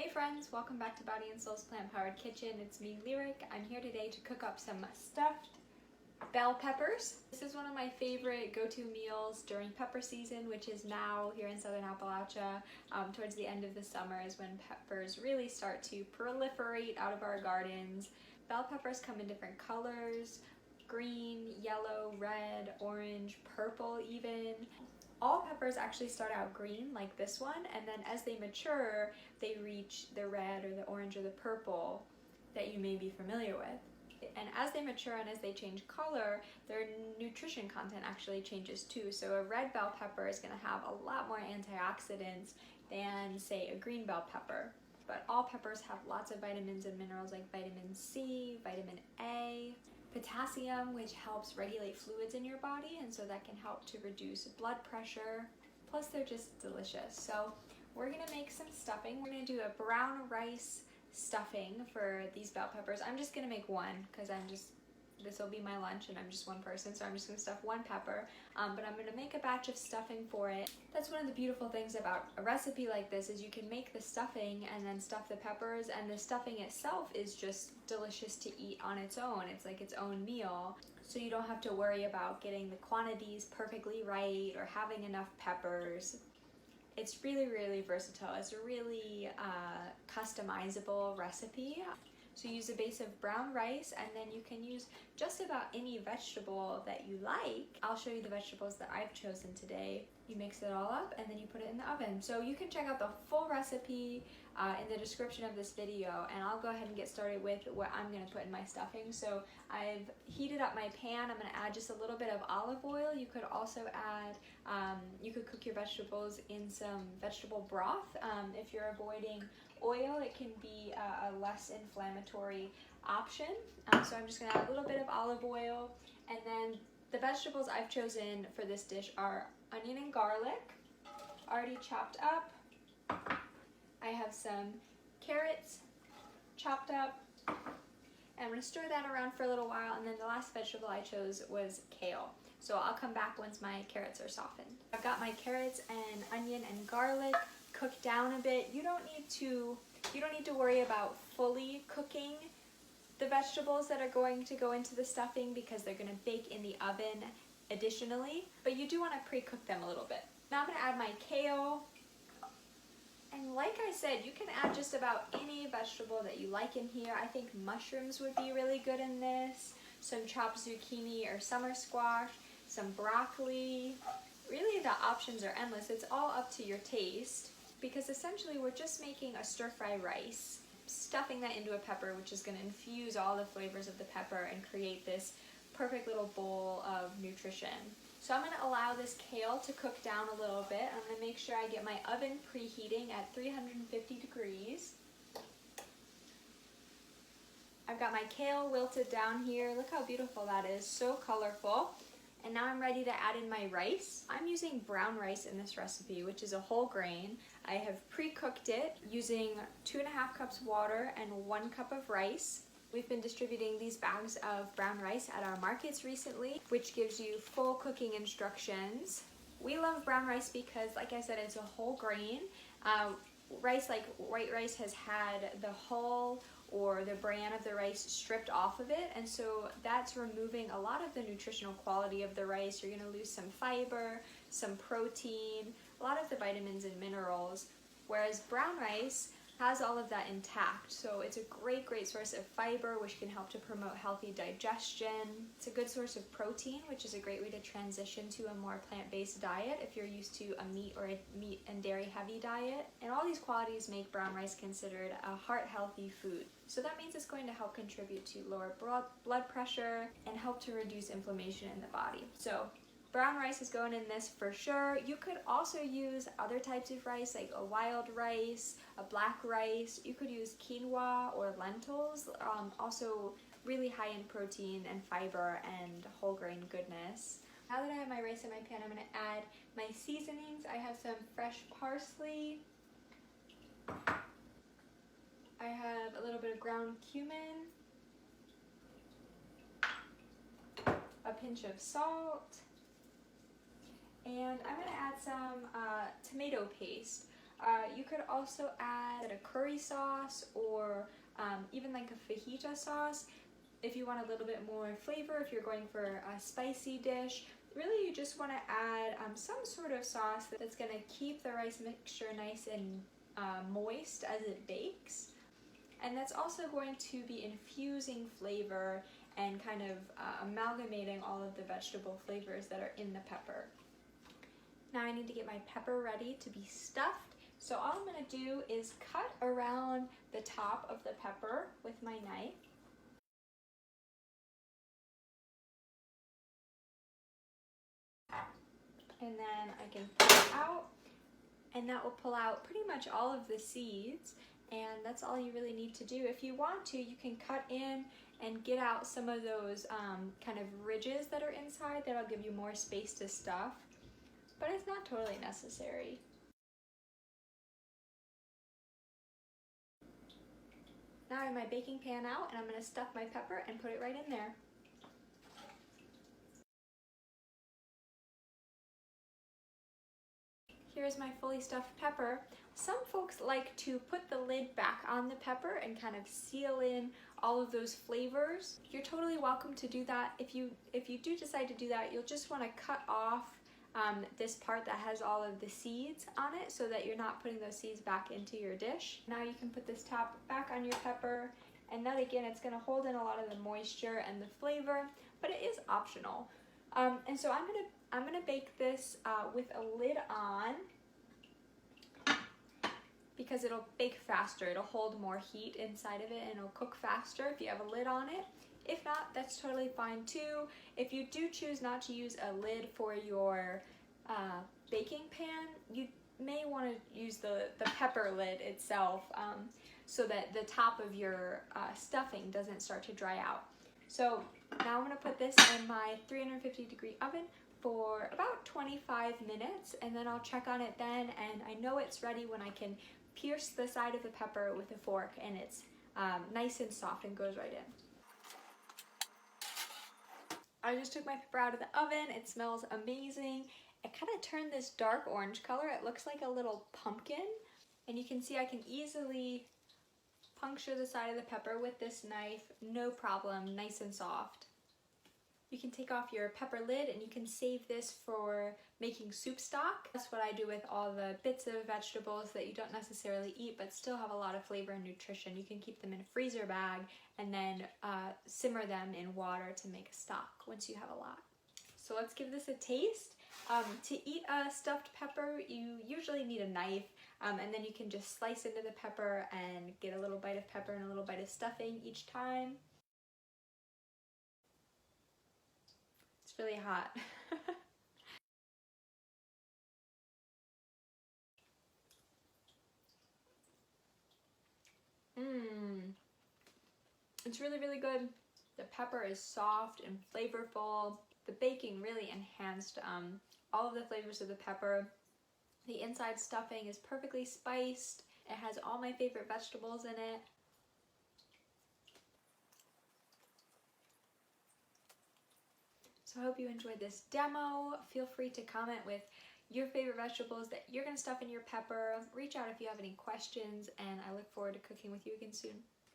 Hey friends, welcome back to Body and Soul's Plant Powered Kitchen. It's me, Lyric. I'm here today to cook up some stuffed bell peppers. This is one of my favorite go-to meals during pepper season, which is now here in Southern Appalachia. Towards the end of the summer is when peppers really start to proliferate out of our gardens. Bell peppers come in different colors: green, yellow, red, orange, purple even. All peppers actually start out green like this one, and then as they mature, they reach the red or the orange or the purple that you may be familiar with. And as they mature and as they change color, their nutrition content actually changes too. So a red bell pepper is going to have a lot more antioxidants than, say, a green bell pepper. But all peppers have lots of vitamins and minerals like vitamin C, vitamin A, potassium, which helps regulate fluids in your body, and so that can help to reduce blood pressure. Plus they're just delicious. So we're gonna make some stuffing. We're gonna do a brown rice stuffing for these bell peppers. I'm just gonna make one because this will be my lunch and I'm just one person, so I'm just gonna stuff one pepper, but I'm gonna make a batch of stuffing for it. That's one of the beautiful things about a recipe like this, is you can make the stuffing and then stuff the peppers, and the stuffing itself is just delicious to eat on its own. It's like its own meal, so you don't have to worry about getting the quantities perfectly right or having enough peppers. It's really, really versatile. It's a really customizable recipe. So use a base of brown rice, and then you can use just about any vegetable that you like. I'll show you the vegetables that I've chosen today. You mix it all up and then you put it in the oven. So you can check out the full recipe in the description of this video, and I'll go ahead and get started with what I'm going to put in my stuffing. So I've heated up my pan. I'm going to add just a little bit of olive oil. You could also add, you could cook your vegetables in some vegetable broth. If you're avoiding oil, it can be a less inflammatory option. So I'm just going to add a little bit of olive oil, and then the vegetables I've chosen for this dish are onion and garlic, already chopped up. I have some carrots chopped up, and I'm going to stir that around for a little while, and then the last vegetable I chose was kale. So I'll come back once my carrots are softened. I've got my carrots and onion and garlic cooked down a bit. You don't need to worry about fully cooking the vegetables that are going to go into the stuffing, because they're going to bake in the oven additionally, but you do want to pre-cook them a little bit. Now I'm going to add my kale, and like I said, you can add just about any vegetable that you like in here. I think mushrooms would be really good in this, some chopped zucchini or summer squash, some broccoli. Really, the options are endless. It's all up to your taste, because essentially we're just making a stir-fry rice, stuffing that into a pepper, which is going to infuse all the flavors of the pepper and create this perfect little bowl of nutrition. So I'm going to allow this kale to cook down a little bit. I'm going to make sure I get my oven preheating at 350 degrees. I've got my kale wilted down here. Look how beautiful that is, so colorful. And now I'm ready to add in my rice. I'm using brown rice in this recipe, which is a whole grain. I have pre-cooked it using 2.5 cups water and 1 cup of rice. We've been distributing these bags of brown rice at our markets recently, which gives you full cooking instructions. We love brown rice because, like I said, it's a whole grain. Rice like white rice has had the hull or the bran of the rice stripped off of it, and so that's removing a lot of the nutritional quality of the rice. You're going to lose some fiber, some protein, a lot of the vitamins and minerals, whereas brown rice has all of that intact. So it's a great source of fiber, which can help to promote healthy digestion. It's a good source of protein, which is a great way to transition to a more plant-based diet if you're used to a meat or a meat and dairy heavy diet. And all these qualities make brown rice considered a heart-healthy food. So that means it's going to help contribute to lower blood pressure and help to reduce inflammation in the body. So brown rice is going in this for sure. You could also use other types of rice, like a wild rice, a black rice. You could use quinoa or lentils, also really high in protein and fiber and whole grain goodness. Now that I have my rice in my pan, I'm going to add my seasonings. I have some fresh parsley. I have a little bit of ground cumin, a pinch of salt, and I'm going to add some tomato paste. You could also add a curry sauce or even like a fajita sauce if you want a little bit more flavor, if you're going for a spicy dish. Really, you just want to add some sort of sauce that's going to keep the rice mixture nice and moist as it bakes. And that's also going to be infusing flavor and kind of amalgamating all of the vegetable flavors that are in the pepper. Now I need to get my pepper ready to be stuffed. So all I'm going to do is cut around the top of the pepper with my knife. And then I can pull it out, and that will pull out pretty much all of the seeds, and that's all you really need to do. If you want to, you can cut in and get out some of those kind of ridges that are inside. That'll give you more space to stuff, but it's not totally necessary. Now I have my baking pan out, and I'm going to stuff my pepper and put it right in there. Here's my fully stuffed pepper. Some folks like to put the lid back on the pepper and kind of seal in all of those flavors. You're totally welcome to do that. If you do decide to do that, you'll just want to cut off this part that has all of the seeds on it so that you're not putting those seeds back into your dish. Now you can put this top back on your pepper, and that again, it's going to hold in a lot of the moisture and the flavor, but it is optional. And so I'm gonna bake this with a lid on because it'll bake faster. It'll hold more heat inside of it and it'll cook faster if you have a lid on it. If not, that's totally fine too. If you do choose not to use a lid for your baking pan, you may want to use the pepper lid itself so that the top of your stuffing doesn't start to dry out. So now I'm going to put this in my 350-degree oven for about 25 minutes, and then I'll check on it then, and I know it's ready when I can pierce the side of the pepper with a fork and it's nice and soft and goes right in. I just took my pepper out of the oven. It smells amazing. It kind of turned this dark orange color. It looks like a little pumpkin, and you can see I can easily puncture the side of the pepper with this knife, no problem, nice and soft. You can take off your pepper lid and you can save this for making soup stock. That's what I do with all the bits of vegetables that you don't necessarily eat but still have a lot of flavor and nutrition. You can keep them in a freezer bag and then simmer them in water to make a stock once you have a lot. So let's give this a taste. To eat a stuffed pepper, you usually need a knife, and then you can just slice into the pepper and get a little bite of pepper and a little bite of stuffing each time. It's really hot. It's really, really good. The pepper is soft and flavorful. The baking really enhanced all of the flavors of the pepper. The inside stuffing is perfectly spiced. It has all my favorite vegetables in it. So I hope you enjoyed this demo. Feel free to comment with your favorite vegetables that you're going to stuff in your pepper. Reach out if you have any questions, and I look forward to cooking with you again soon.